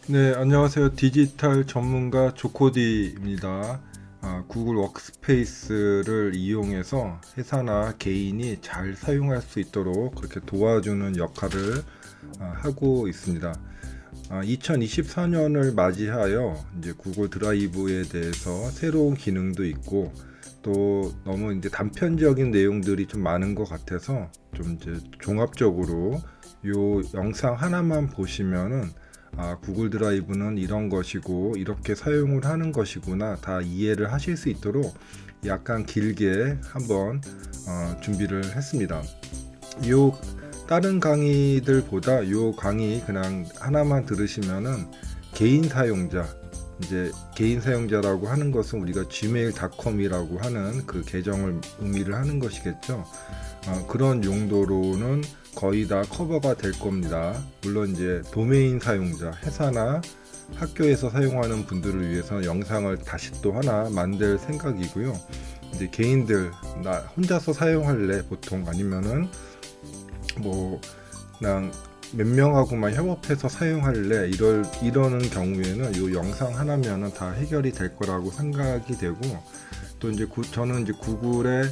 네, 안녕하세요. 디지털 전문가 조코디입니다. 구글 워크스페이스를 이용해서 회사나 개인이 잘 사용할 수 있도록 그렇게 도와주는 역할을 하고 있습니다. 2024년을 맞이하여 이제 구글 드라이브에 대해서 새로운 기능도 있고 또 너무 이제 단편적인 내용들이 좀 많은 것 같아서 좀 이제 종합적으로 요 영상 하나만 보시면은 구글 드라이브는 이런 것이고 이렇게 사용을 하는 것이구나 다 이해를 하실 수 있도록 약간 길게 한번 준비를 했습니다. 요 다른 강의들보다 요 강의 그냥 하나만 들으시면은 개인 사용자, 이제 개인 사용자라고 하는 것은 우리가 gmail.com이라고 하는 그 계정을 의미를 하는 것이겠죠. 그런 용도로는 거의 다 커버가 될 겁니다. 물론 이제 도메인 사용자, 회사나 학교에서 사용하는 분들을 위해서 영상을 다시 또 하나 만들 생각이고요. 이제 개인들 나 혼자서 사용할래 보통 아니면은 뭐 그냥 몇 명하고만 협업해서 사용할래 이러는 경우에는 이 영상 하나면은 다 해결이 될 거라고 생각이 되고 또 이제 저는 이제 구글의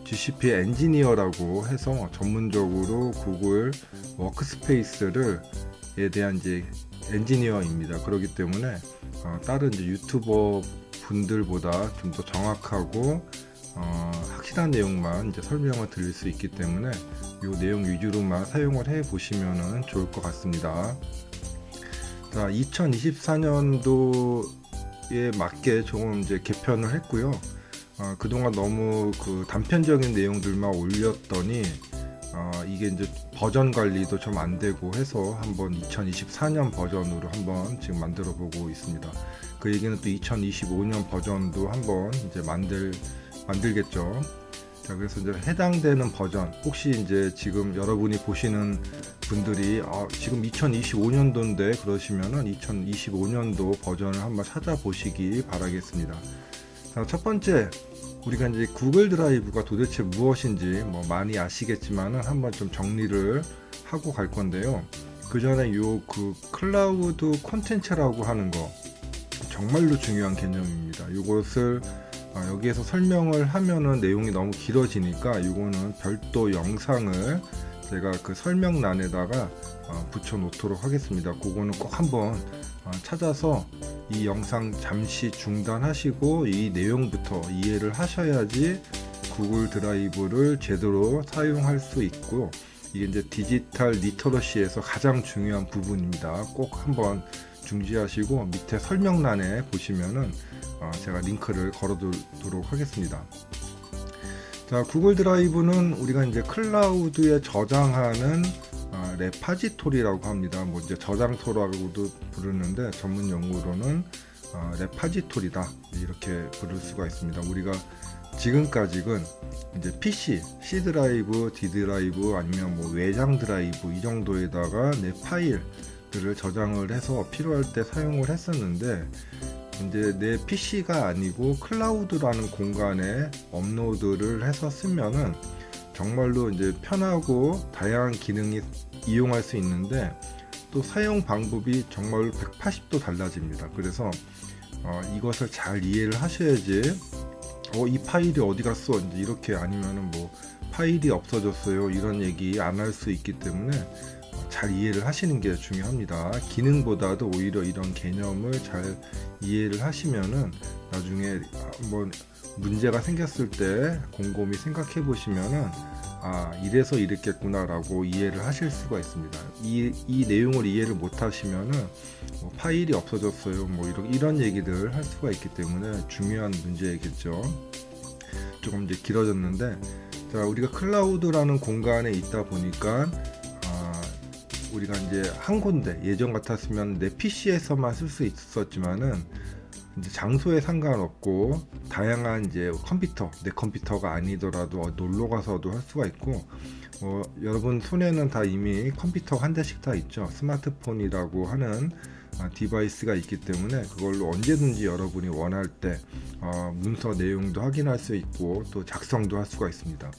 GCP 엔지니어라고 해서 전문적으로 구글 워크스페이스를 에 대한 이제 엔지니어입니다. 그렇기 때문에 다른 이제 유튜버 분들보다 좀 더 정확하고 확실한 내용만 이제 설명을 드릴 수 있기 때문에 이 내용 위주로만 사용을 해 보시면 좋을 것 같습니다. 자, 2024년도에 맞게 조금 이제 개편을 했고요. 그동안 너무 그 단편적인 내용들만 올렸더니 이게 이제 버전 관리도 좀 안 되고 해서 한번 2024년 버전으로 한번 지금 만들어 보고 있습니다. 그 얘기는 또 2025년 버전도 한번 이제 만들겠죠. 자, 그래서 이제 해당되는 버전, 혹시 이제 지금 여러분이 보시는 분들이 지금 2025년도인데 그러시면은 2025년도 버전을 한번 찾아보시기 바라겠습니다. 자, 첫 번째, 우리가 이제 구글 드라이브가 도대체 무엇인지 뭐 많이 아시겠지만은 한번 좀 정리를 하고 갈 건데요. 그 전에 요 그 클라우드 콘텐츠라고 하는 거 정말로 중요한 개념입니다. 이것을 여기에서 설명을 하면은 내용이 너무 길어지니까 이거는 별도 영상을 제가 그 설명란에다가 붙여 놓도록 하겠습니다. 그거는 꼭 한번 찾아서 이 영상 잠시 중단하시고 이 내용부터 이해를 하셔야지 구글 드라이브를 제대로 사용할 수 있고, 이게 이제 디지털 리터러시에서 가장 중요한 부분입니다. 꼭 한번 중지하시고 밑에 설명란에 보시면은 제가 링크를 걸어두도록 하겠습니다. 자, 구글 드라이브는 우리가 이제 클라우드에 저장하는 레파지토리라고 합니다. 뭐 이제 저장소라고도 부르는데 전문 용어로는 레파지토리다 이렇게 부를 수가 있습니다. 우리가 지금까지는 이제 PC, C 드라이브, D 드라이브 아니면 뭐 외장 드라이브 이 정도에다가 내 파일들을 저장을 해서 필요할 때 사용을 했었는데, 이제 내 PC가 아니고 클라우드라는 공간에 업로드를 해서 쓰면은 정말로 이제 편하고 다양한 기능이 이용할 수 있는데 또 사용 방법이 정말로 180도 달라집니다. 그래서 이것을 잘 이해를 하셔야지 이 파일이 어디 갔어? 이제 이렇게 아니면은 뭐 파일이 없어졌어요. 이런 얘기 안 할 수 있기 때문에 잘 이해를 하시는 게 중요합니다. 기능보다도 오히려 이런 개념을 잘 이해를 하시면은 나중에 한번 문제가 생겼을 때 곰곰이 생각해 보시면은 이래서 이랬겠구나 라고 이해를 하실 수가 있습니다. 이 내용을 이해를 못 하시면은 뭐 파일이 없어졌어요 뭐 이런 얘기들 할 수가 있기 때문에 중요한 문제겠죠. 조금 이제 길어졌는데, 자, 우리가 클라우드라는 공간에 있다 보니까 우리가 이제 한 군데, 예전 같았으면 내 PC에서만 쓸 수 있었지만은 이제 장소에 상관없고 다양한 이제 컴퓨터, 내 컴퓨터가 아니더라도 놀러 가서도 할 수가 있고, 여러분 손에는 다 이미 컴퓨터 한 대씩 다 있죠. 스마트폰이라고 하는 디바이스가 있기 때문에 그걸로 언제든지 여러분이 원할 때 문서 내용도 확인할 수 있고 또 작성도 할 수가 있습니다.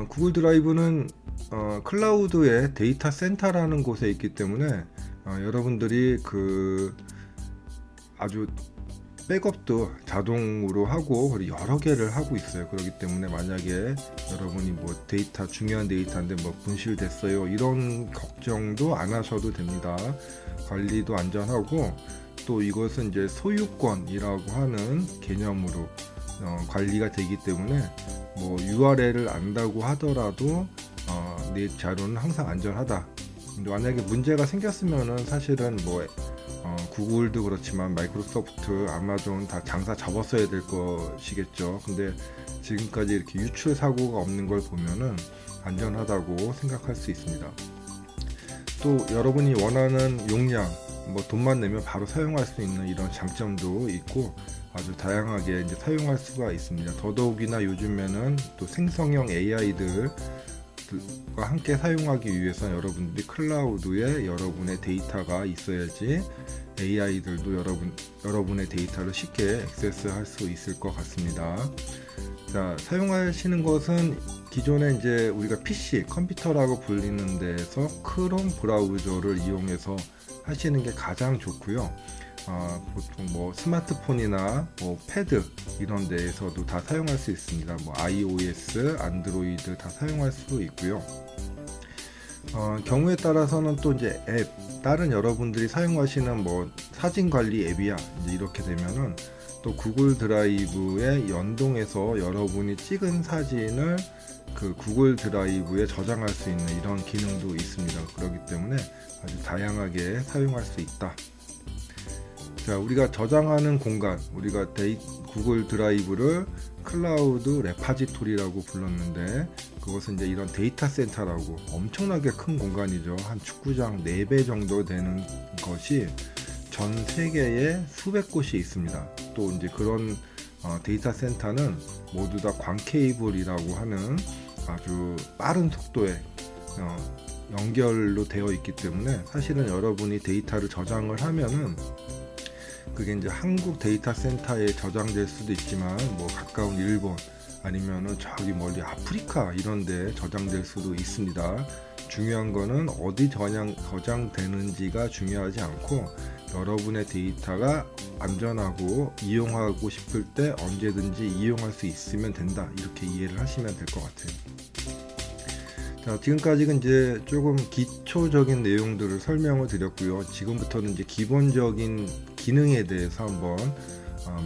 구글 드라이브는 클라우드의 데이터 센터라는 곳에 있기 때문에 여러분들이 아주 백업도 자동으로 하고 그리고 여러 개를 하고 있어요. 그렇기 때문에 만약에 여러분이 뭐 데이터 중요한 데이터인데 뭐 분실됐어요 이런 걱정도 안 하셔도 됩니다. 관리도 안전하고 또 이것은 이제 소유권이라고 하는 개념으로 관리가 되기 때문에 뭐 URL을 안다고 하더라도 내 자료는 항상 안전하다. 근데 만약에 문제가 생겼으면은 사실은 뭐 구글도 그렇지만 마이크로소프트, 아마존 다 장사 접었어야 될 것이겠죠. 근데 지금까지 이렇게 유출 사고가 없는 걸 보면은 안전하다고 생각할 수 있습니다. 또 여러분이 원하는 용량, 뭐 돈만 내면 바로 사용할 수 있는 이런 장점도 있고 아주 다양하게 이제 사용할 수가 있습니다. 더더욱이나 요즘에는 또 생성형 AI들과 함께 사용하기 위해서 여러분들이 클라우드에 여러분의 데이터가 있어야지 AI들도 여러분의 데이터를 쉽게 액세스할 수 있을 것 같습니다. 자, 사용하시는 것은 기존에 이제 우리가 PC, 컴퓨터라고 불리는 데에서 크롬 브라우저를 이용해서 하시는 게 가장 좋고요. 보통 뭐 스마트폰이나 뭐 패드 이런 데에서도 다 사용할 수 있습니다. 뭐 iOS, 안드로이드 다 사용할 수 있고요. 경우에 따라서는 또 이제 다른 여러분들이 사용하시는 뭐 사진 관리 앱이야 이제 이렇게 되면은 또 구글 드라이브에 연동해서 여러분이 찍은 사진을 그 구글 드라이브에 저장할 수 있는 이런 기능도 있습니다. 그렇기 때문에 아주 다양하게 사용할 수 있다. 자, 우리가 저장하는 공간, 우리가 구글 드라이브를 클라우드 레파지토리라고 불렀는데 그것은 이제 이런 데이터 센터라고 엄청나게 큰 공간이죠. 한 축구장 4배 정도 되는 것이 전 세계에 수백 곳이 있습니다. 또 이제 그런 데이터 센터는 모두 다 광 케이블이라고 하는 아주 빠른 속도의 연결로 되어 있기 때문에 사실은 여러분이 데이터를 저장을 하면은 그게 이제 한국 데이터 센터에 저장될 수도 있지만 뭐 가까운 일본 아니면은 저기 멀리 아프리카 이런 데 저장될 수도 있습니다. 중요한 거는 어디 저장되는지가 중요하지 않고 여러분의 데이터가 안전하고 이용하고 싶을 때 언제든지 이용할 수 있으면 된다. 이렇게 이해를 하시면 될 것 같아요. 자, 지금까지는 이제 조금 기초적인 내용들을 설명을 드렸고요. 지금부터는 이제 기본적인 기능에 대해서 한번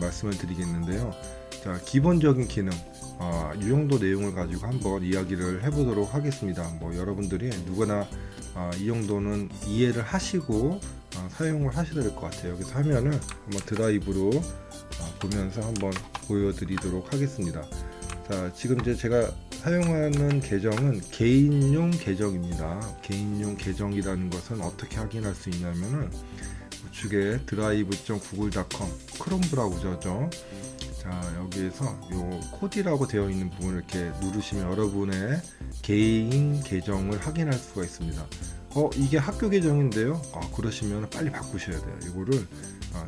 말씀을 드리겠는데요. 자, 기본적인 기능, 이 정도 내용을 가지고 한번 이야기를 해보도록 하겠습니다. 뭐 여러분들이 누구나 이 정도는 이해를 하시고 사용을 하셔야 될 것 같아요. 그래서 화면을 한번 드라이브로 보면서 한번 보여드리도록 하겠습니다. 자, 지금 이제 제가 사용하는 계정은 개인용 계정입니다. 개인용 계정이라는 것은 어떻게 확인할 수 있냐면은 우측에 drive.google.com 크롬 브라우저죠. 자, 여기에서 요 코디라고 되어 있는 부분을 이렇게 누르시면 여러분의 개인 계정을 확인할 수가 있습니다. 이게 학교 계정인데요. 그러시면 빨리 바꾸셔야 돼요. 이거를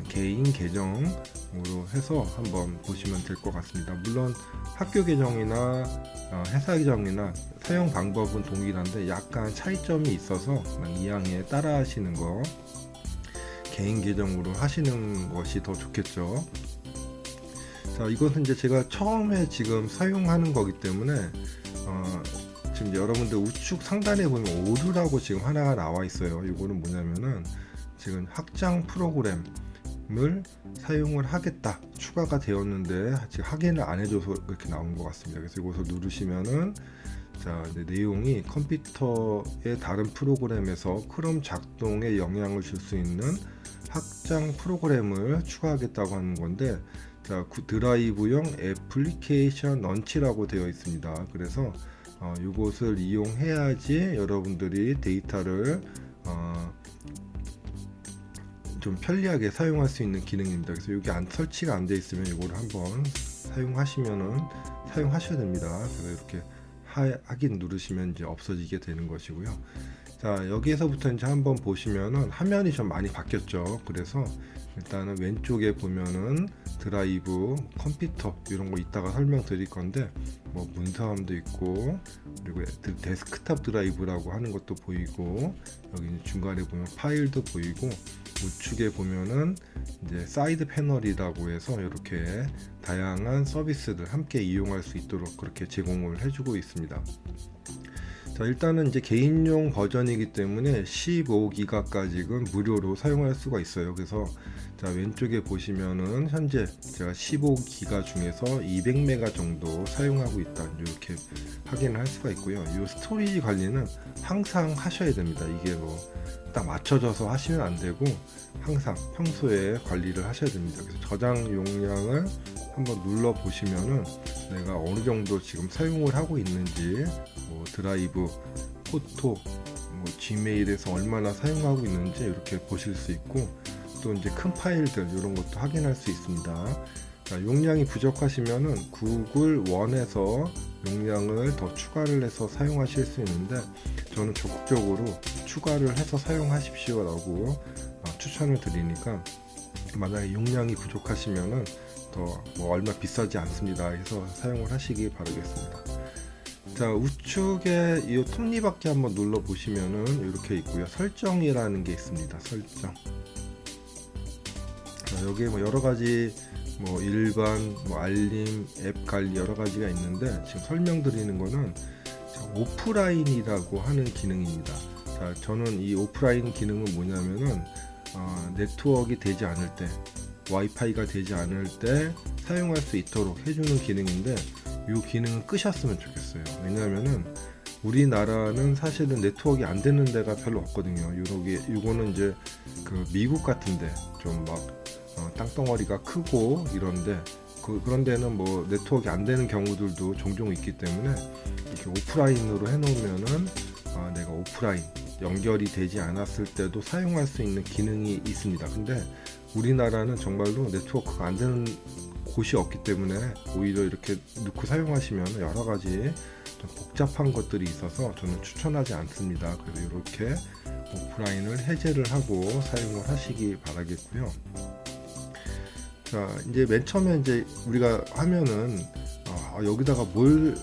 개인 계정으로 해서 한번 보시면 될 것 같습니다. 물론 학교 계정이나 회사 계정이나 사용 방법은 동일한데 약간 차이점이 있어서 이왕에 따라 하시는 거 개인 계정으로 하시는 것이 더 좋겠죠. 자, 이것은 이제 제가 처음에 지금 사용하는 거기 때문에 지금 여러분들 우측 상단에 보면 오류라고 지금 하나가 나와 있어요. 이거는 뭐냐면은 지금 확장 프로그램을 사용을 하겠다 추가가 되었는데 지금 확인을 안 해줘서 이렇게 나온 것 같습니다. 그래서 이것을 누르시면은 자, 내용이 컴퓨터의 다른 프로그램에서 크롬 작동에 영향을 줄 수 있는 확장 프로그램을 추가하겠다고 하는 건데, 자, 드라이브용 애플리케이션 런치라고 되어 있습니다. 그래서 이것을 이용해야지 여러분들이 데이터를 좀 편리하게 사용할 수 있는 기능입니다. 그래서 이게 설치가 안 돼 있으면 이거를 한번 사용하셔야 됩니다. 그래서 이렇게 확인 누르시면 이제 없어지게 되는 것이고요. 자, 여기에서부터 이제 한번 보시면은 화면이 좀 많이 바뀌었죠. 그래서 일단은 왼쪽에 보면은 드라이브, 컴퓨터 이런 거 이따가 설명드릴 건데 뭐 문서함도 있고 그리고 데스크탑 드라이브라고 하는 것도 보이고 여기 중간에 보면 파일도 보이고 우측에 보면은 이제 사이드 패널이라고 해서 이렇게 다양한 서비스들 함께 이용할 수 있도록 그렇게 제공을 해주고 있습니다. 자, 일단은 이제 개인용 버전이기 때문에 15기가까지는 무료로 사용할 수가 있어요. 그래서 자, 왼쪽에 보시면은 현재 제가 15기가 중에서 200메가 정도 사용하고 있다 이렇게 확인을 할 수가 있고요. 이 스토리지 관리는 항상 하셔야 됩니다. 이게 뭐 딱 맞춰져서 하시면 안 되고 항상 평소에 관리를 하셔야 됩니다. 그래서 저장 용량을 한번 눌러 보시면은 내가 어느 정도 지금 사용을 하고 있는지 뭐 드라이브, 포토, 뭐 지메일에서 얼마나 사용하고 있는지 이렇게 보실 수 있고 또 이제 큰 파일들 이런 것도 확인할 수 있습니다. 자, 용량이 부족하시면은 구글 원에서 용량을 더 추가를 해서 사용하실 수 있는데 저는 적극적으로 추가를 해서 사용하십시오 라고 추천을 드리니까 만약에 용량이 부족하시면은 더 뭐 얼마 비싸지 않습니다 해서 사용을 하시기 바라겠습니다. 자, 우측에 이 톱니바퀴 한번 눌러 보시면은 이렇게 있고요. 설정이라는 게 있습니다. 설정. 자, 여기에 뭐 여러 가지 뭐 일반, 뭐 알림, 앱 관리 여러 가지가 있는데 지금 설명드리는 거는 오프라인이라고 하는 기능입니다. 자, 저는 이 오프라인 기능은 뭐냐면은 네트워크가 되지 않을 때, 와이파이가 되지 않을 때 사용할 수 있도록 해주는 기능인데 이 기능은 끄셨으면 좋겠어요. 왜냐하면은 우리나라는 사실은 네트워크가 안 되는 데가 별로 없거든요. 요거는 이제 그 미국 같은데 좀 막 땅덩어리가 크고 이런데 그런 데는 뭐 네트워크가 안 되는 경우들도 종종 있기 때문에 이렇게 오프라인으로 해놓으면은 내가 오프라인 연결이 되지 않았을 때도 사용할 수 있는 기능이 있습니다. 근데 우리나라는 정말로 네트워크가 안 되는 곳이 없기 때문에 오히려 이렇게 넣고 사용하시면 여러 가지 좀 복잡한 것들이 있어서 저는 추천하지 않습니다. 그래서 이렇게 오프라인을 해제를 하고 사용을 하시기 바라겠고요. 자, 이제 맨 처음에 이제 우리가 하면은 여기다가 뭘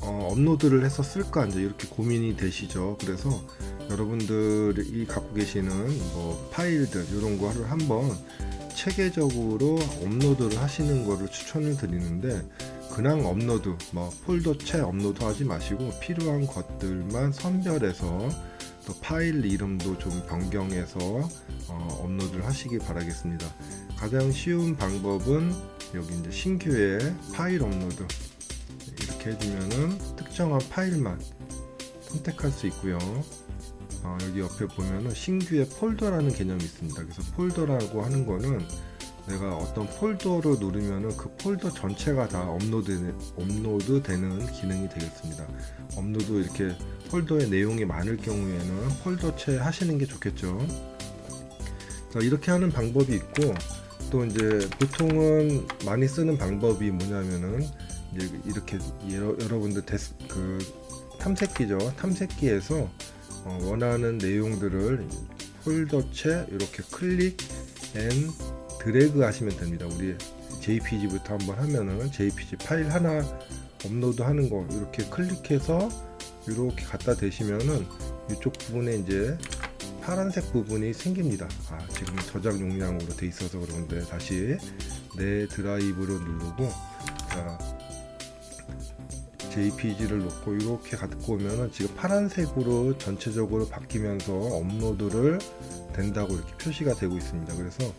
업로드를 해서 쓸까 이제 이렇게 고민이 되시죠. 그래서 여러분들이 갖고 계시는 뭐 파일들 이런 거를 한번 체계적으로 업로드를 하시는 거를 추천을 드리는데 그냥 업로드, 뭐 폴더채 업로드 하지 마시고 필요한 것들만 선별해서 또 파일 이름도 좀 변경해서 업로드를 하시기 바라겠습니다. 가장 쉬운 방법은 여기 이제 신규의 파일 업로드 이렇게 해주면은 특정한 파일만 선택할 수 있고요. 여기 옆에 보면은 신규의 폴더라는 개념이 있습니다. 그래서 폴더라고 하는 거는 내가 어떤 폴더를 누르면은 그 폴더 전체가 다 업로드 되는 기능이 되겠습니다. 업로드 이렇게 폴더의 내용이 많을 경우에는 폴더채 하시는 게 좋겠죠. 자, 이렇게 하는 방법이 있고 또 이제 보통은 많이 쓰는 방법이 뭐냐면은 이제 이렇게 여러분들 그 탐색기죠. 탐색기에서 원하는 내용들을 폴더채 이렇게 클릭 앤 드래그 하시면 됩니다. 우리 JPG부터 한번 하면은 JPG 파일 하나 업로드 하는 거 이렇게 클릭해서 이렇게 갖다 대시면은 이쪽 부분에 이제 파란색 부분이 생깁니다. 지금 저장 용량으로 돼 있어서 그런데 다시 내 드라이브로 누르고 JPG를 놓고 이렇게 갖고 오면은 지금 파란색으로 전체적으로 바뀌면서 업로드를 된다고 이렇게 표시가 되고 있습니다. 그래서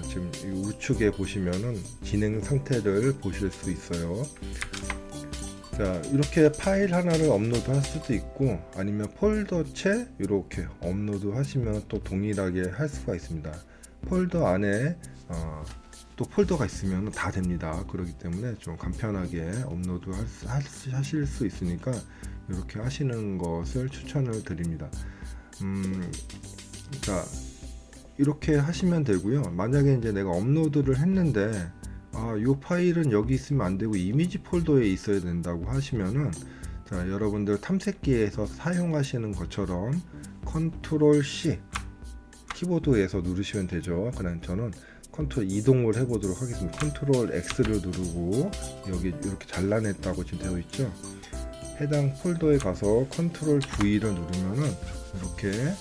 지금 이 우측에 보시면은 진행 상태를 보실 수 있어요. 자, 이렇게 파일 하나를 업로드 할 수도 있고 아니면 폴더채 이렇게 업로드 하시면 또 동일하게 할 수가 있습니다. 폴더 안에 또 폴더가 있으면 다 됩니다. 그렇기 때문에 좀 간편하게 업로드 하실 수 있으니까 이렇게 하시는 것을 추천을 드립니다. 자, 이렇게 하시면 되고요. 만약에 이제 내가 업로드를 했는데 이 파일은 여기 있으면 안 되고 이미지 폴더에 있어야 된다고 하시면은 자, 여러분들 탐색기에서 사용하시는 것처럼 컨트롤 C 키보드에서 누르시면 되죠. 그냥 저는 컨트롤 이동을 해보도록 하겠습니다. 컨트롤 X를 누르고 여기 이렇게 잘라냈다고 지금 되어 있죠. 해당 폴더에 가서 컨트롤 V를 누르면은 이렇게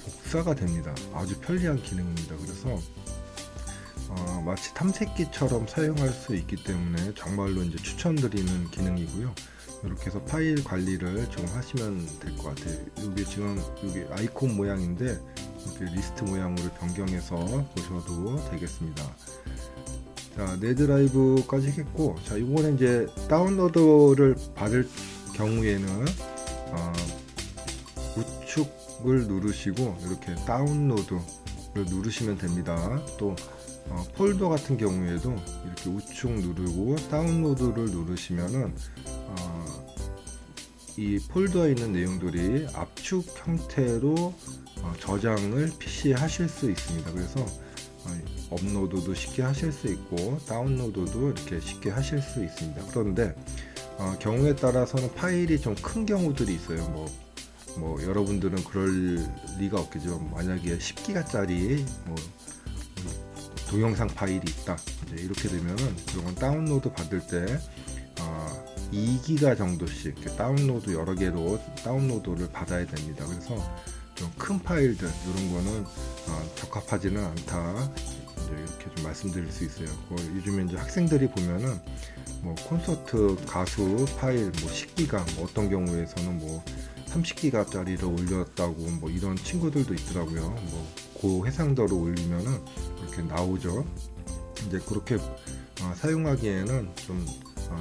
복사가 됩니다. 아주 편리한 기능입니다. 그래서 마치 탐색기처럼 사용할 수 있기 때문에 정말로 이제 추천드리는 기능이고요. 이렇게 해서 파일 관리를 좀 하시면 될 것 같아요. 이게 지금 여기 아이콘 모양인데 이렇게 리스트 모양으로 변경해서 보셔도 되겠습니다. 자, 내 드라이브까지 했고, 자, 이거는 이제 다운로드를 받을 경우에는 우측을 누르시고 이렇게 다운로드를 누르시면 됩니다. 또 폴더 같은 경우에도 이렇게 우측 누르고 다운로드를 누르시면은 이 폴더에 있는 내용들이 압축 형태로 저장을 PC에 하실 수 있습니다. 그래서 업로드도 쉽게 하실 수 있고 다운로드도 이렇게 쉽게 하실 수 있습니다. 그런데 경우에 따라서는 파일이 좀 큰 경우들이 있어요. 뭐 여러분들은 그럴 리가 없겠죠. 만약에 10기가짜리 동영상 파일이 있다, 이제 이렇게 되면은 그런 다운로드 받을 때 2기가 정도씩 다운로드 여러 개로 다운로드를 받아야 됩니다. 그래서 좀 큰 파일들 이런 거는 적합하지는 않다, 이제 이렇게 좀 말씀드릴 수 있어요. 요즘에 이제 학생들이 보면은 콘서트 가수 파일 10기가, 어떤 경우에서는 30기가짜리를 올렸다고 이런 친구들도 있더라고요. 고해상도로 올리면은 이렇게 나오죠. 이제 그렇게 사용하기에는 좀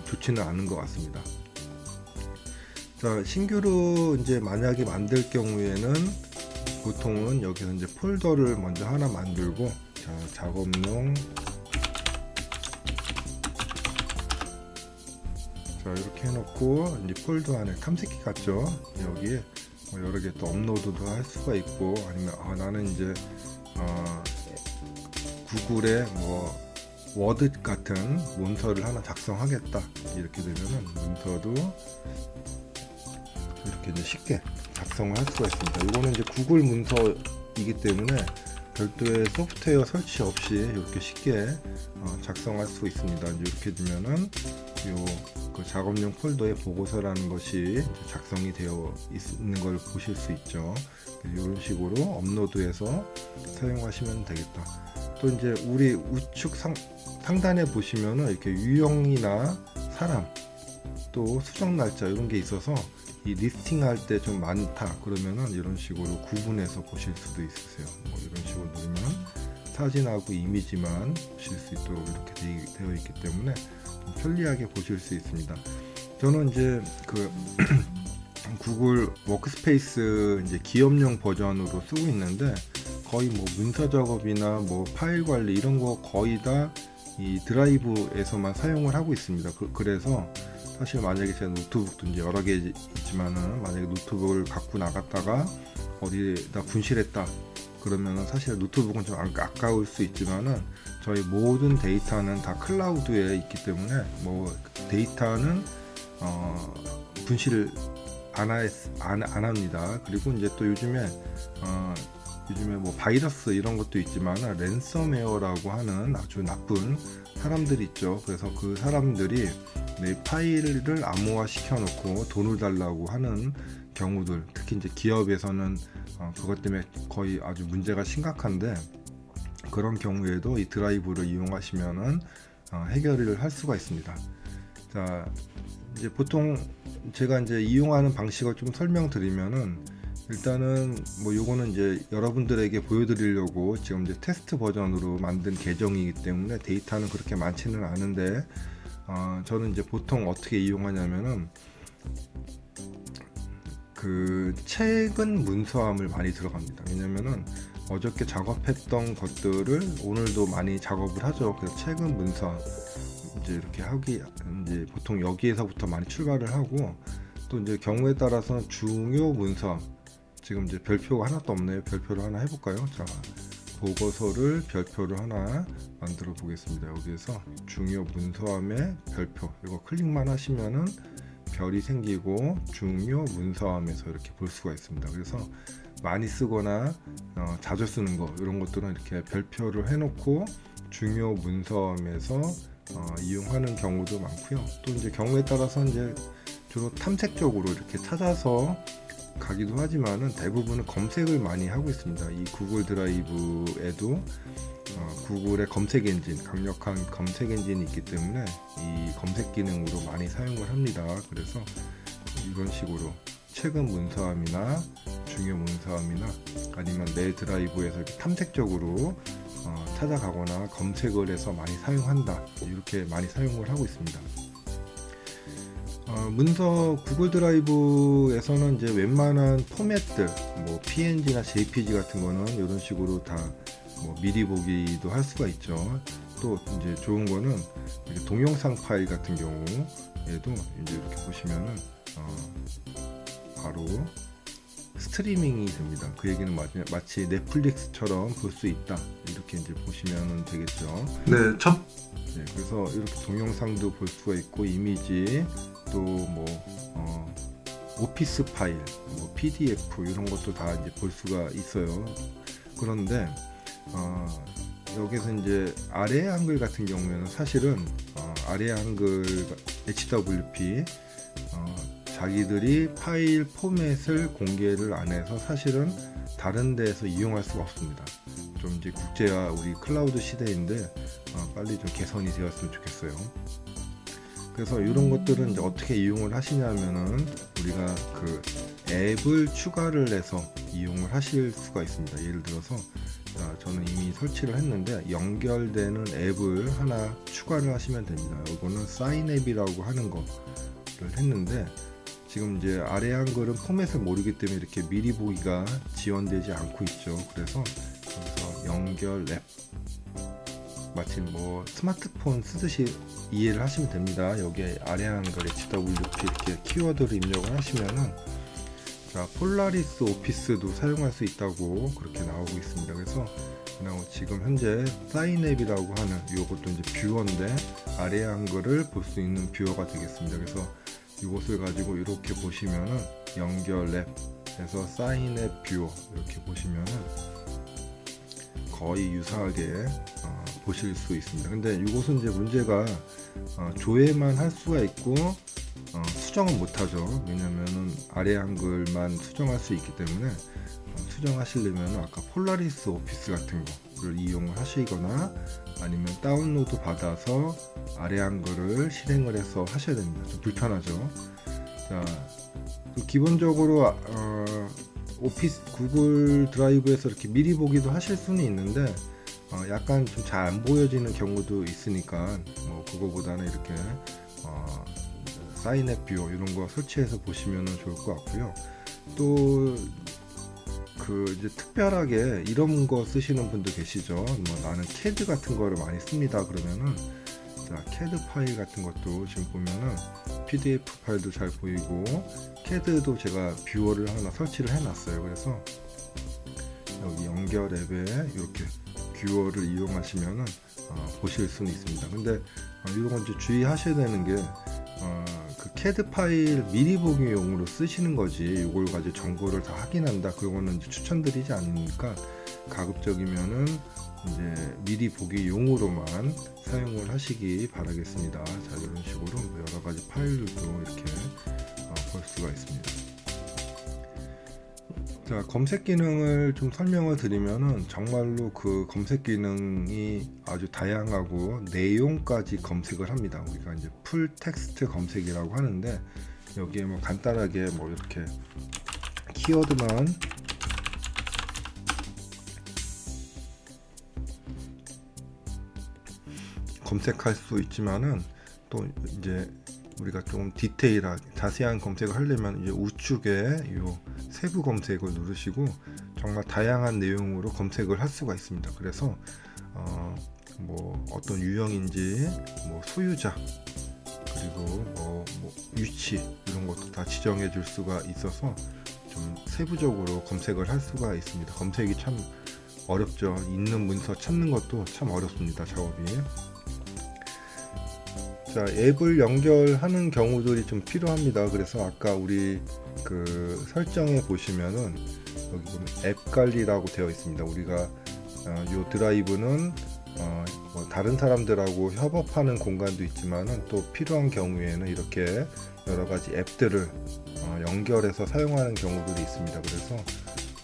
좋지는 않은 것 같습니다. 자, 신규로 이제 만약에 만들 경우에는 보통은 여기서 이제 폴더를 먼저 하나 만들고, 자, 작업용, 자, 이렇게 해놓고 이제 폴더 안에 탐색기 같죠. 여기에 여러 개 또 업로드도 할 수가 있고, 아니면 나는 이제 구글에 워드 같은 문서를 하나 작성하겠다, 이렇게 되면은 문서도 이렇게 이제 쉽게 작성을 할 수가 있습니다. 이거는 이제 구글 문서이기 때문에 별도의 소프트웨어 설치 없이 이렇게 쉽게 작성할 수 있습니다. 이제 이렇게 되면은 그 작업용 폴더에 보고서라는 것이 작성이 되어 있는 걸 보실 수 있죠. 이런 식으로 업로드해서 사용하시면 되겠다. 또 이제 우리 우측 상단에 보시면은 이렇게 유형이나 사람, 또 수정 날짜 이런 게 있어서 이 리스팅 할 때 좀 많다 그러면은 이런 식으로 구분해서 보실 수도 있으세요. 이런 식으로 누르면 사진하고 이미지만 보실 수 있도록 이렇게 되어 있기 때문에 좀 편리하게 보실 수 있습니다. 저는 이제 그 구글 워크스페이스 이제 기업용 버전으로 쓰고 있는데, 거의 문서 작업이나 파일 관리 이런 거 거의 다 이 드라이브에서만 사용을 하고 있습니다. 그래서 사실 만약에 제 노트북도 이제 여러 개 있지만은, 만약에 노트북을 갖고 나갔다가 어디다 분실했다 그러면은 사실 노트북은 좀 아까울 수 있지만은, 저희 모든 데이터는 다 클라우드에 있기 때문에 데이터는 분실을 안 합니다. 그리고 이제 또 요즘에 바이러스 이런 것도 있지만 랜섬웨어라고 하는 아주 나쁜 사람들이 있죠. 그래서 그 사람들이 내 파일을 암호화 시켜놓고 돈을 달라고 하는 경우들, 특히 이제 기업에서는 그것 때문에 거의 아주 문제가 심각한데, 그런 경우에도 이 드라이브를 이용하시면은 해결을 할 수가 있습니다. 자, 이제 보통 제가 이제 이용하는 방식을 좀 설명드리면은, 일단은 요거는 이제 여러분들에게 보여드리려고 지금 이제 테스트 버전으로 만든 계정이기 때문에 데이터는 그렇게 많지는 않은데, 저는 이제 보통 어떻게 이용하냐면은 그 최근 문서함을 많이 들어갑니다. 왜냐면은 어저께 작업했던 것들을 오늘도 많이 작업을 하죠. 그래서 최근 문서함 이제 이렇게 이제 보통 여기에서부터 많이 출발을 하고, 또 이제 경우에 따라서는 중요 문서함, 지금 이제 별표가 하나도 없네요. 별표를 하나 해볼까요? 자, 보고서를 별표를 하나 만들어 보겠습니다. 여기에서 중요 문서함의 별표, 이거 클릭만 하시면은 별이 생기고 중요 문서함에서 이렇게 볼 수가 있습니다. 그래서 많이 쓰거나 자주 쓰는 거 이런 것들은 이렇게 별표를 해놓고 중요 문서함에서 이용하는 경우도 많고요. 또 이제 경우에 따라서 이제 주로 탐색적으로 이렇게 찾아서 가기도 하지만은 대부분은 검색을 많이 하고 있습니다. 이 구글 드라이브에도 구글의 검색 엔진, 강력한 검색 엔진이 있기 때문에 이 검색 기능으로 많이 사용을 합니다. 그래서 이런 식으로 최근 문서함이나 중요 문서함이나 아니면 내 드라이브에서 이렇게 탐색적으로 찾아가거나 검색을 해서 많이 사용한다. 이렇게 많이 사용을 하고 있습니다. 문서 구글 드라이브에서는 이제 웬만한 포맷들, 뭐 PNG나 JPG 같은 거는 이런 식으로 다 뭐 미리 보기도 할 수가 있죠. 또 이제 좋은 거는 동영상 파일 같은 경우에도 이제 이렇게 보시면은 바로 스트리밍이 됩니다. 그 얘기는 마치 넷플릭스처럼 볼 수 있다. 이렇게 이제 보시면 되겠죠. 네, 그래서 이렇게 동영상도 볼 수가 있고 이미지 또 뭐 오피스 파일, 뭐 PDF 이런 것도 다 이제 볼 수가 있어요. 그런데 여기서 이제 아래 한글 같은 경우에는 사실은 아래 한글 HWP 자기들이 파일 포맷을 공개를 안 해서 사실은 다른 데에서 이용할 수가 없습니다. 좀 이제 국제화 우리 클라우드 시대인데 빨리 좀 개선이 되었으면 좋겠어요. 그래서 이런 것들은 이제 어떻게 이용을 하시냐면은 우리가 그 앱을 추가를 해서 이용을 하실 수가 있습니다. 예를 들어서 저는 이미 설치를 했는데 연결되는 앱을 하나 추가를 하시면 됩니다. 이거는 사인 앱이라고 하는 거를 했는데 지금 이제 아래 한글은 포맷을 모르기 때문에 이렇게 미리 보기가 지원되지 않고 있죠. 그래서 여기서 연결 앱 마치 뭐 스마트폰 쓰듯이 이해를 하시면 됩니다. 여기에 아래 한글 HWP 이렇게 키워드를 입력을 하시면은 자, 폴라리스 오피스도 사용할 수 있다고 그렇게 나오고 있습니다. 그래서 그냥 지금 현재 사인앱이라고 하는 이것도 이제 뷰어인데 아래 한글을 볼 수 있는 뷰어가 되겠습니다. 그래서 이것을 가지고 이렇게 보시면은 연결 앱에서 사인앱 뷰어 이렇게 보시면은 거의 유사하게 보실 수 있습니다. 근데 이것은 이제 문제가 조회만 할 수가 있고 수정은 못하죠. 왜냐면은 아래 한글만 수정할 수 있기 때문에 수정하시려면 아까 폴라리스 오피스 같은 거를 이용을 하시거나 아니면 다운로드 받아서 아래 한글을 실행을 해서 하셔야 됩니다. 좀 불편하죠. 자, 기본적으로 오피스 구글 드라이브에서 이렇게 미리 보기도 하실 수는 있는데 약간 좀 잘 안 보여지는 경우도 있으니까 뭐 그거보다는 이렇게 사인앱 뷰어 이런 거 설치해서 보시면 좋을 것 같고요. 또 그 이제 특별하게 이런 거 쓰시는 분도 계시죠. 뭐 나는 CAD 같은 거를 많이 씁니다. 그러면은 자, CAD 파일 같은 것도 지금 보면은 PDF 파일도 잘 보이고 CAD도 제가 뷰어를 하나 설치를 해놨어요. 그래서 여기 연결 앱에 이렇게 뷰어를 이용하시면은 보실 수는 있습니다. 근데 이건 이제 주의하셔야 되는 게 그 CAD 파일 미리 보기용으로 쓰시는 거지 이걸 가지고 정보를 다 확인한다 그거는 이제 추천드리지 않으니까 가급적이면은 이제 미리 보기용으로만 사용을 하시기 바라겠습니다. 자, 이런 식으로 여러 가지 파일들도 이렇게 볼 수가 있습니다. 자, 검색 기능을 좀 설명을 드리면은 정말로 그 검색 기능이 아주 다양하고 내용까지 검색을 합니다. 우리가 이제 풀 텍스트 검색이라고 하는데 여기에 뭐 간단하게 뭐 이렇게 키워드만 검색할 수 있지만은 또 이제 우리가 좀 디테일하게 자세한 검색을 하려면 이제 우측에 요 세부 검색을 누르시고 정말 다양한 내용으로 검색을 할 수가 있습니다. 그래서 뭐 어떤 유형인지 뭐 소유자 그리고 뭐 위치 이런 것도 다 지정해 줄 수가 있어서 좀 세부적으로 검색을 할 수가 있습니다. 검색이 참 어렵죠. 있는 문서 찾는 것도 참 어렵습니다. 작업이. 자, 앱을 연결하는 경우들이 좀 필요합니다. 그래서 아까 우리 그 설정에 보시면은 여기 보면 앱 관리라고 되어 있습니다. 우리가 이 드라이브는 뭐 다른 사람들하고 협업하는 공간도 있지만은 또 필요한 경우에는 이렇게 여러 가지 앱들을 연결해서 사용하는 경우들이 있습니다. 그래서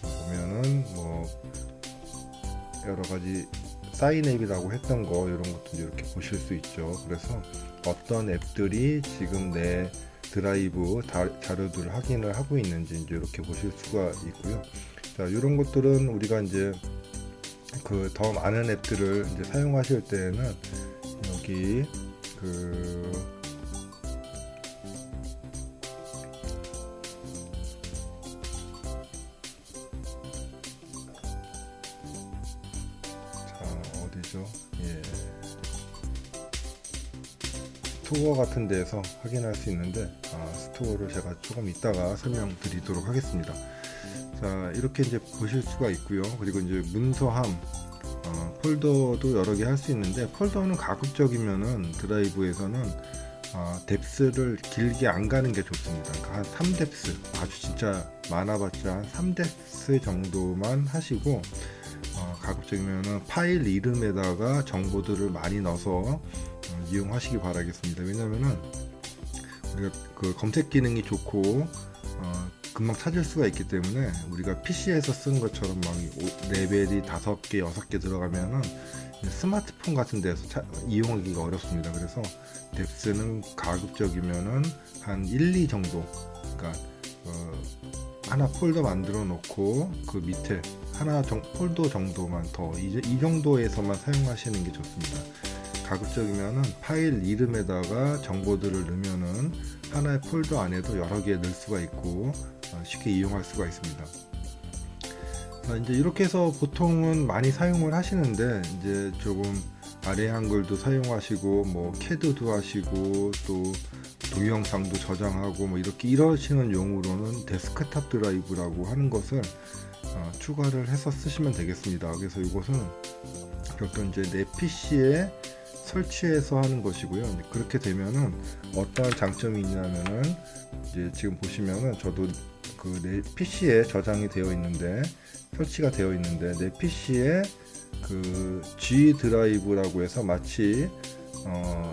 보면은 뭐 여러 가지 사인 앱이라고 했던 거 이런 것도 이렇게 보실 수 있죠. 그래서 어떤 앱들이 지금 내 드라이브 자료들을 확인을 하고 있는지 이제 이렇게 보실 수가 있고요. 자, 이런 것들은 우리가 이제 그 더 많은 앱들을 이제 사용하실 때는 여기 자, 어디죠? 예. 스토어 같은 데에서 확인할 수 있는데 스토어를 제가 조금 이따가 설명드리도록 하겠습니다. 자, 이렇게 이제 보실 수가 있고요. 그리고 이제 문서함 폴더도 여러 개 할 수 있는데, 폴더는 가급적이면은 드라이브에서는 뎁스를 길게 안 가는 게 좋습니다. 그러니까 한 3뎁스, 아주 진짜 많아봤자 한 3뎁스 정도만 하시고, 가급적이면은 파일 이름에다가 정보들을 많이 넣어서 이용하시기 바라겠습니다. 왜냐면은 우리가 그 검색 기능이 좋고 금방 찾을 수가 있기 때문에, 우리가 PC에서 쓰는 것처럼 막 레벨이 5개, 6개 들어가면은 스마트폰 같은 데서 이용하기가 어렵습니다. 그래서 뎁스는 가급적이면은 한 1, 2 정도, 그러니까 하나 폴더 만들어 놓고 그 밑에 하나 폴더 정도만 더, 이 정도에서만 사용하시는 게 좋습니다. 가급적이면은 파일 이름에다가 정보들을 넣으면은 하나의 폴더 안에도 여러 개 넣을 수가 있고 쉽게 이용할 수가 있습니다. 자, 이제 이렇게 해서 보통은 많이 사용을 하시는데, 이제 조금 아래 한글도 사용하시고 뭐 캐드도 하시고 또 동영상도 저장하고 뭐 이렇게 이러시는 용으로는 데스크탑 드라이브라고 하는 것을 추가를 해서 쓰시면 되겠습니다. 그래서 이것은 보통 이제 내 PC에 설치해서 하는 것이고요. 그렇게 되면은 어떠한 장점이 있냐면은, 이제 지금 보시면은 저도 그 내 PC에 저장이 되어 있는데, 설치가 되어 있는데, 내 PC에 그 G 드라이브라고 해서 마치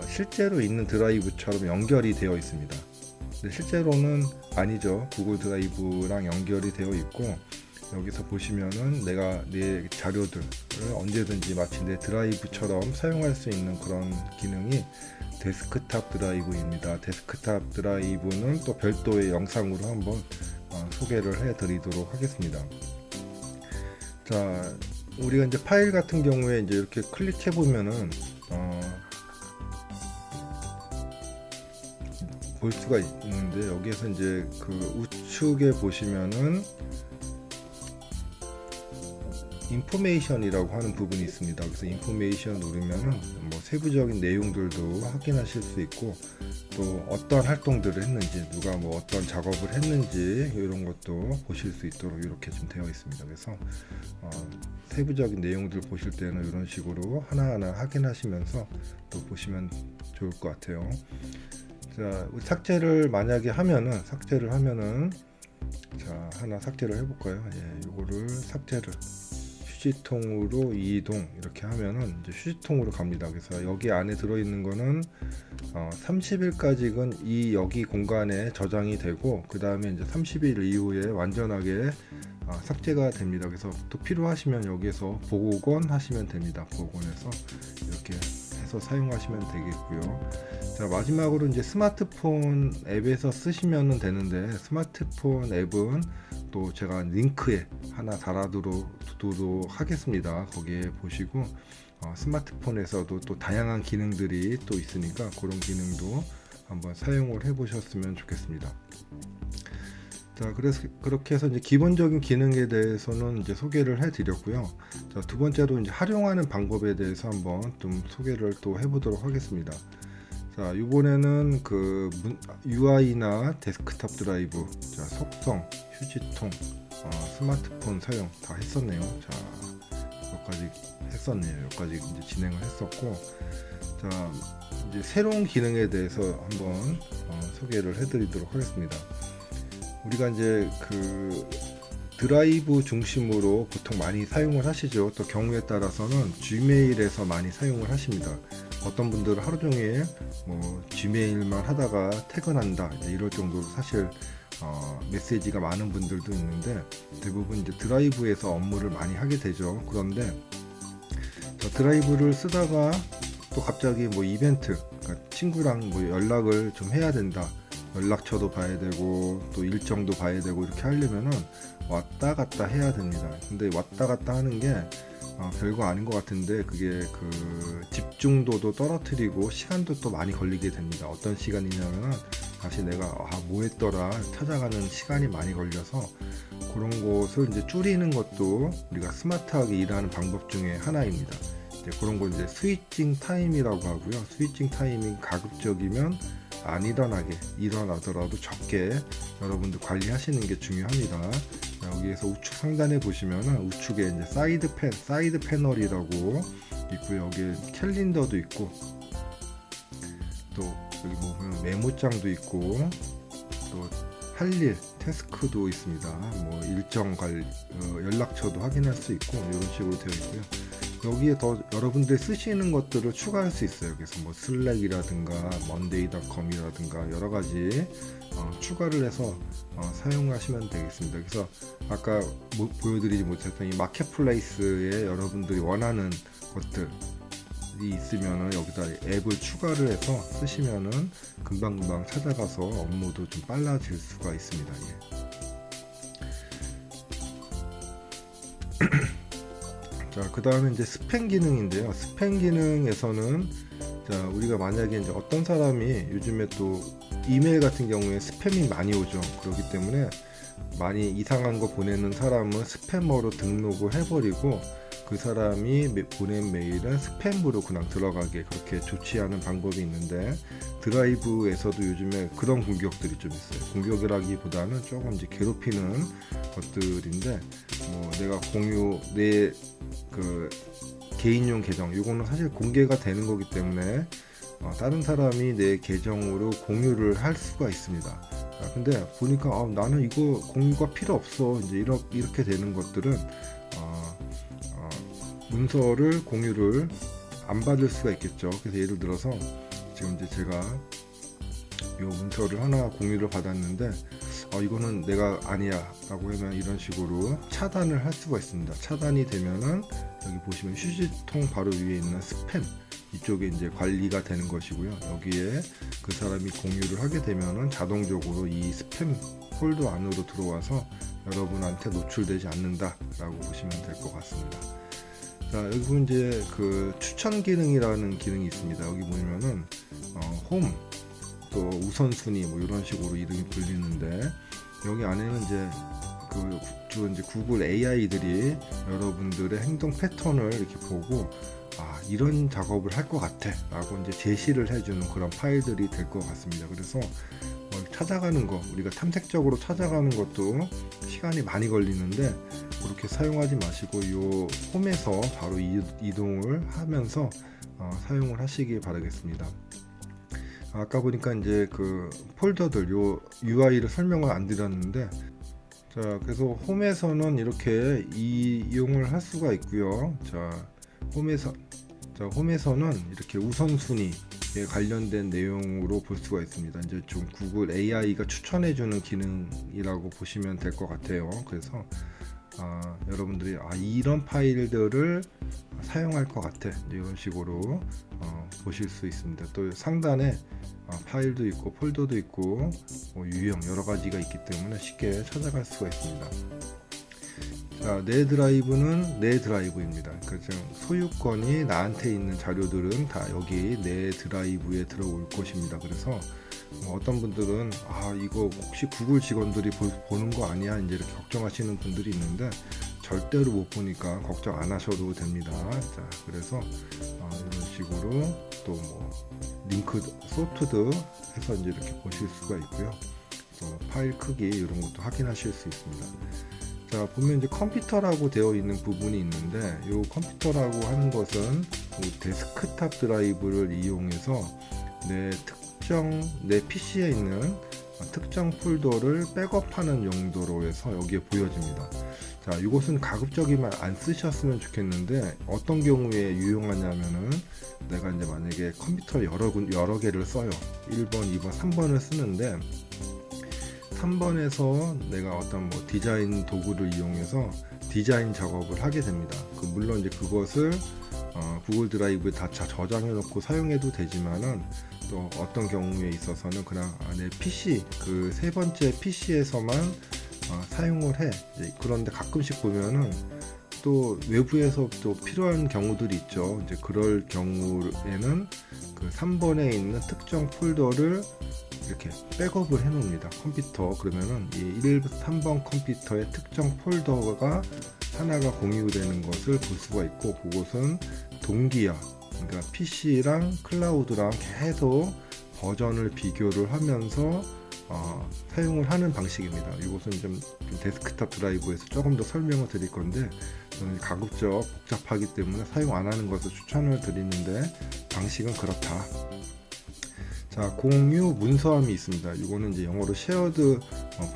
실제로 있는 드라이브처럼 연결이 되어 있습니다. 근데 실제로는 아니죠. 구글 드라이브랑 연결이 되어 있고, 여기서 보시면은 내가 내 자료들을 언제든지 마치 내 드라이브처럼 사용할 수 있는 그런 기능이 데스크탑 드라이브입니다. 데스크탑 드라이브는 또 별도의 영상으로 한번 소개를 해 드리도록 하겠습니다. 자, 우리가 이제 파일 같은 경우에 이제 이렇게 클릭해 보면은 볼 수가 있는데, 여기에서 이제 그 우측에 보시면은 인포메이션이라고 하는 부분이 있습니다. 그래서 인포메이션 누르면은 뭐 세부적인 내용들도 확인하실 수 있고, 또 어떤 활동들을 했는지, 누가 뭐 어떤 작업을 했는지 이런 것도 보실 수 있도록 이렇게 좀 되어 있습니다. 그래서 세부적인 내용들 보실 때는 이런 식으로 하나하나 확인하시면서 또 보시면 좋을 것 같아요. 자, 삭제를 만약에 하면은, 자, 하나 삭제를 해볼까요? 예, 요거를 삭제를 휴지통으로 이동 이렇게 하면은 이제 휴지통으로 갑니다. 그래서 여기 안에 들어있는 거는 30일까지는 여기 공간에 저장이 되고, 그 다음에 이제 30일 이후에 완전하게 삭제가 됩니다. 그래서 또 필요하시면 여기에서 복원 하시면 됩니다. 복원해서 이렇게 해서 사용하시면 되겠고요. 자, 마지막으로 이제 스마트폰 앱에서 쓰시면 되는데, 스마트폰 앱은 또 제가 링크에 하나 달아두도록 하겠습니다. 거기에 보시고 스마트폰에서도 또 다양한 기능들이 또 있으니까 그런 기능도 한번 사용을 해 보셨으면 좋겠습니다. 자, 그래서 그렇게 해서 이제 기본적인 기능에 대해서는 이제 소개를 해 드렸고요. 자, 두 번째로 이제 활용하는 방법에 대해서 한번 좀 소개를 또 해보도록 하겠습니다. 자, 이번에는 그 UI나 데스크탑 드라이브, 자, 속성, 휴지통, 스마트폰 사용 다 했었네요. 자, 여기까지 했었네요. 여기까지 이제 진행을 했었고, 자, 이제 새로운 기능에 대해서 한번 소개를 해드리도록 하겠습니다. 우리가 이제 그 드라이브 중심으로 보통 많이 사용을 하시죠. 또 경우에 따라서는 지메일에서 많이 사용을 하십니다. 어떤 분들은 하루 종일 뭐 지메일만 하다가 퇴근한다 이럴 정도로 사실 메시지가 많은 분들도 있는데, 대부분 이제 드라이브에서 업무를 많이 하게 되죠. 그런데 드라이브를 쓰다가 또 갑자기 뭐 이벤트, 그러니까 친구랑 뭐 연락을 좀 해야 된다, 연락처도 봐야 되고 또 일정도 봐야 되고 이렇게 하려면은 왔다 갔다 해야 됩니다. 근데 왔다 갔다 하는 게 별거 아닌 것 같은데, 그게 그 집중도도 떨어뜨리고 시간도 또 많이 걸리게 됩니다. 어떤 시간이냐면은 다시 내가 뭐 했더라 찾아가는 시간이 많이 걸려서, 그런 것을 이제 줄이는 것도 우리가 스마트하게 일하는 방법 중에 하나입니다. 이제 그런 거 이제 스위칭 타임이라고 하고요. 스위칭 타임이 가급적이면 안 일어나게, 일어나더라도 적게 여러분들 관리하시는 게 중요합니다. 여기에서 우측 상단에 보시면은 우측에 이제 사이드 패널이라고 있고요. 여기에 캘린더도 있고, 또 여기 보면 메모장도 있고, 또 할 일, 태스크도 있습니다. 뭐 일정 연락처도 확인할 수 있고 이런 식으로 되어 있고요. 여기에 더 여러분들 쓰시는 것들을 추가할 수 있어요. 그래서 뭐 슬랙이라든가 monday.com이라든가 여러 가지 추가를 해서 사용하시면 되겠습니다. 그래서 아까 보여드리지 못했던 이 마켓플레이스에 여러분들이 원하는 것들이 있으면은 여기다 앱을 추가를 해서 쓰시면은 금방금방 찾아가서 업무도 좀 빨라질 수가 있습니다. 예. 자, 그 다음에 이제 스팸 기능인데요. 스팸 기능에서는, 자, 우리가 만약에 이제 어떤 사람이 요즘에 또 이메일 같은 경우에 스팸이 많이 오죠. 그렇기 때문에 많이 이상한 거 보내는 사람은 스팸어로 등록을 해버리고, 그 사람이 보낸 메일은 스팸으로 그냥 들어가게 그렇게 조치하는 방법이 있는데, 드라이브에서도 요즘에 그런 공격들이 좀 있어요. 공격이라기보다는 조금 이제 괴롭히는 것들인데, 뭐 내가 내 그 개인용 계정, 이거는 사실 공개가 되는 거기 때문에 다른 사람이 내 계정으로 공유를 할 수가 있습니다. 근데 보니까 나는 이거 공유가 필요 없어, 이제 이렇게 되는 것들은 문서를 공유를 안 받을 수가 있겠죠. 그래서 예를 들어서 지금 이제 제가 이 문서를 하나 공유를 받았는데 이거는 내가 아니야 라고 하면 이런 식으로 차단을 할 수가 있습니다. 차단이 되면은 여기 보시면 휴지통 바로 위에 있는 스팸 이쪽에 이제 관리가 되는 것이고요. 여기에 그 사람이 공유를 하게 되면은 자동적으로 이 스팸 폴더 안으로 들어와서 여러분한테 노출되지 않는다 라고 보시면 될 것 같습니다. 자, 여기 보면 이제 그 추천 기능이라는 기능이 있습니다. 여기 보면은 홈, 또 우선순위 뭐 이런 식으로 이름이 불리는데, 여기 안에는 이제 구글 AI들이 여러분들의 행동 패턴을 이렇게 보고 이런 작업을 할 것 같아 라고 이제 제시를 해주는 그런 파일들이 될 것 같습니다. 그래서 찾아가는 거, 우리가 탐색적으로 찾아가는 것도 시간이 많이 걸리는데 그렇게 사용하지 마시고 요 홈에서 바로 이동을 하면서 사용을 하시기 바라겠습니다. 아까 보니까 이제 그 폴더들 요 UI를 설명을 안 드렸는데, 자, 그래서 홈에서는 이렇게 이용을 할 수가 있고요. 자, 홈에서는 이렇게 우선순위에 관련된 내용으로 볼 수가 있습니다. 이제 좀 구글 AI가 추천해주는 기능이라고 보시면 될 것 같아요. 그래서 여러분들이 이런 파일들을 사용할 것 같아, 이런 식으로 보실 수 있습니다. 또 상단에 파일도 있고 폴더도 있고 유형 여러 가지가 있기 때문에 쉽게 찾아갈 수가 있습니다. 자, 내 드라이브는 내 드라이브입니다. 그래서 소유권이 나한테 있는 자료들은 다 여기 내 드라이브에 들어올 것입니다. 그래서 어떤 분들은 이거 혹시 구글 직원들이 보는 거 아니야, 이제 이렇게 걱정하시는 분들이 있는데 절대로 못 보니까 걱정 안 하셔도 됩니다. 자, 그래서 이런 식으로 또 뭐 링크 소트드 해서 이제 이렇게 보실 수가 있고요. 또 파일 크기 이런 것도 확인하실 수 있습니다. 자, 보면 이제 컴퓨터라고 되어 있는 부분이 있는데, 이 컴퓨터라고 하는 것은 데스크탑 드라이브를 이용해서 내 PC에 있는 특정 폴더를 백업하는 용도로 해서 여기에 보여집니다. 자, 이것은 가급적이면 안 쓰셨으면 좋겠는데 어떤 경우에 유용하냐면은 내가 이제 만약에 컴퓨터 여러 개를 써요. 1번, 2번, 3번을 쓰는데 3번에서 내가 어떤 뭐 디자인 도구를 이용해서 디자인 작업을 하게 됩니다. 물론 이제 그것을 구글 드라이브에 다 저장해 놓고 사용해도 되지만은 또 어떤 경우에 있어서는 그냥 내 PC 그 세 번째 PC에서만 사용을 해. 그런데 가끔씩 보면은 또 외부에서 또 필요한 경우들이 있죠. 이제 그럴 경우에는 그 3번에 있는 특정 폴더를 이렇게 백업을 해 놓습니다. 컴퓨터. 그러면은 이 3번 컴퓨터의 특정 폴더가 하나가 공유되는 것을 볼 수가 있고, 그것은 동기화, 그러니까 PC랑 클라우드랑 계속 버전을 비교를 하면서 사용을 하는 방식입니다. 이것은 좀 데스크탑 드라이브에서 조금 더 설명을 드릴 건데, 저는 가급적 복잡하기 때문에 사용 안 하는 것을 추천을 드리는데, 방식은 그렇다. 자, 공유 문서함이 있습니다. 이거는 이제 영어로 쉐어드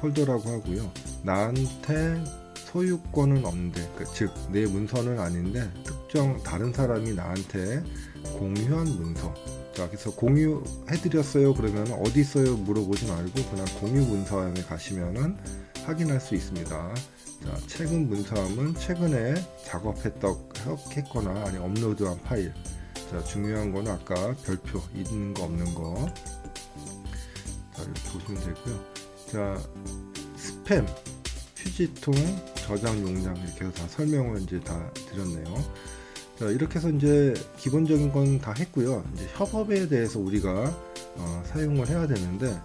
폴더라고 하고요. 나한테 소유권은 없는데, 즉 내 문서는 아닌데 특정 다른 사람이 나한테 공유한 문서. 자, 그래서 공유해드렸어요 그러면 어디 있어요 물어보지 말고 그냥 공유 문서함에 가시면은 확인할 수 있습니다. 자, 최근 문서함은 최근에 작업했거나 아니 업로드한 파일. 자, 중요한 거는 아까 별표 있는 거 없는 거. 자, 이렇게 보시면 되고요. 자, 스팸, 휴지통, 저장 용량 이렇게 해서 다 설명을 이제 다 드렸네요. 자, 이렇게 해서 이제 기본적인 건 다 했고요. 이제 협업에 대해서 우리가 사용을 해야 되는데,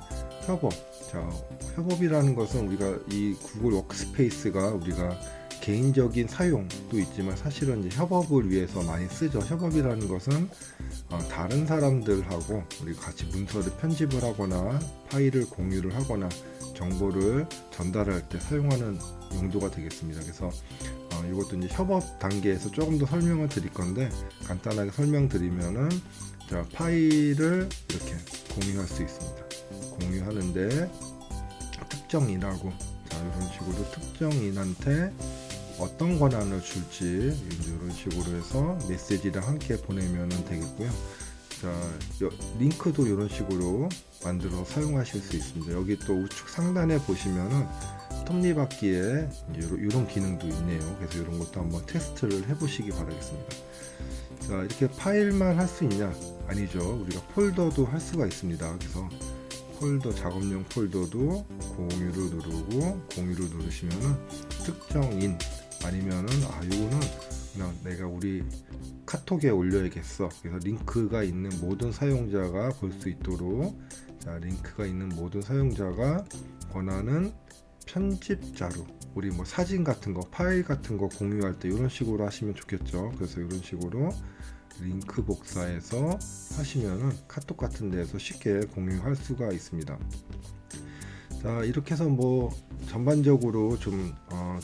협업. 자, 협업이라는 것은 우리가 이 구글 워크스페이스가 우리가 개인적인 사용도 있지만 사실은 이제 협업을 위해서 많이 쓰죠. 협업이라는 것은 다른 사람들하고 우리 같이 문서를 편집을 하거나 파일을 공유를 하거나 정보를 전달할 때 사용하는 용도가 되겠습니다. 그래서 이것도 이제 협업 단계에서 조금 더 설명을 드릴 건데, 간단하게 설명드리면은, 자, 파일을 이렇게 공유할 수 있습니다. 공유하는데 특정인하고, 자, 이런 식으로 특정인한테 어떤 권한을 줄지 이런 식으로 해서 메시지랑 함께 보내면 되겠고요. 자, 링크도 이런 식으로 만들어 사용하실 수 있습니다. 여기 또 우측 상단에 보시면은 톱니바퀴에 이런 기능도 있네요. 그래서 이런 것도 한번 테스트를 해보시기 바라겠습니다. 자, 이렇게 파일만 할 수 있냐? 아니죠. 우리가 폴더도 할 수가 있습니다. 그래서 폴더, 작업용 폴더도 공유를 누르고, 공유를 누르시면은 특정인 아니면은 이거는 그냥 내가 우리 카톡에 올려야겠어. 그래서 링크가 있는 모든 사용자가 볼 수 있도록, 자, 링크가 있는 모든 사용자가 권한은 편집자로, 우리 뭐 사진 같은 거, 파일 같은 거 공유할 때 이런 식으로 하시면 좋겠죠. 그래서 이런 식으로 링크 복사해서 하시면은 카톡 같은 데에서 쉽게 공유할 수가 있습니다. 자, 이렇게 해서 뭐 전반적으로 좀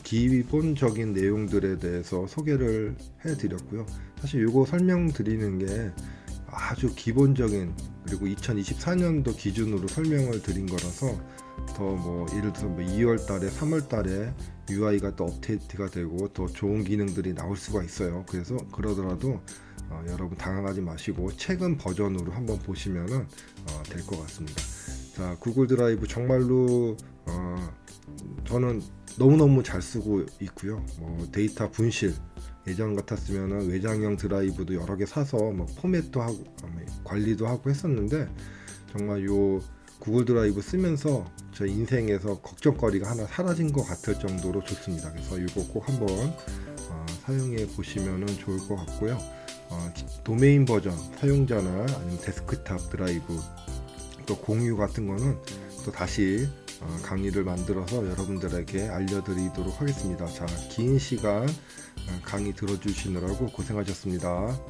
기본적인 내용들에 대해서 소개를 해 드렸고요. 사실 이거 설명드리는 게 아주 기본적인, 그리고 2024년도 기준으로 설명을 드린 거라서 더 뭐 예를 들어서 뭐 2월 달에 3월 달에 UI가 또 업데이트가 되고 더 좋은 기능들이 나올 수가 있어요. 그래서 그러더라도 여러분 당황하지 마시고 최근 버전으로 한번 보시면은 될 것 같습니다. 자, 구글 드라이브 정말로 저는 너무너무 잘 쓰고 있고요. 뭐 데이터 분실, 예전 같았으면은 외장형 드라이브도 여러 개 사서 뭐 포맷도 하고 관리도 하고 했었는데, 정말 요 구글 드라이브 쓰면서 저 인생에서 걱정거리가 하나 사라진 것 같을 정도로 좋습니다. 그래서 이거 꼭 한번 사용해 보시면 좋을 것 같고요. 도메인 버전 사용자나 아니면 데스크탑 드라이브 또 공유 같은 거는 또 다시 강의를 만들어서 여러분들에게 알려드리도록 하겠습니다. 자, 긴 시간 강의 들어주시느라고 고생하셨습니다.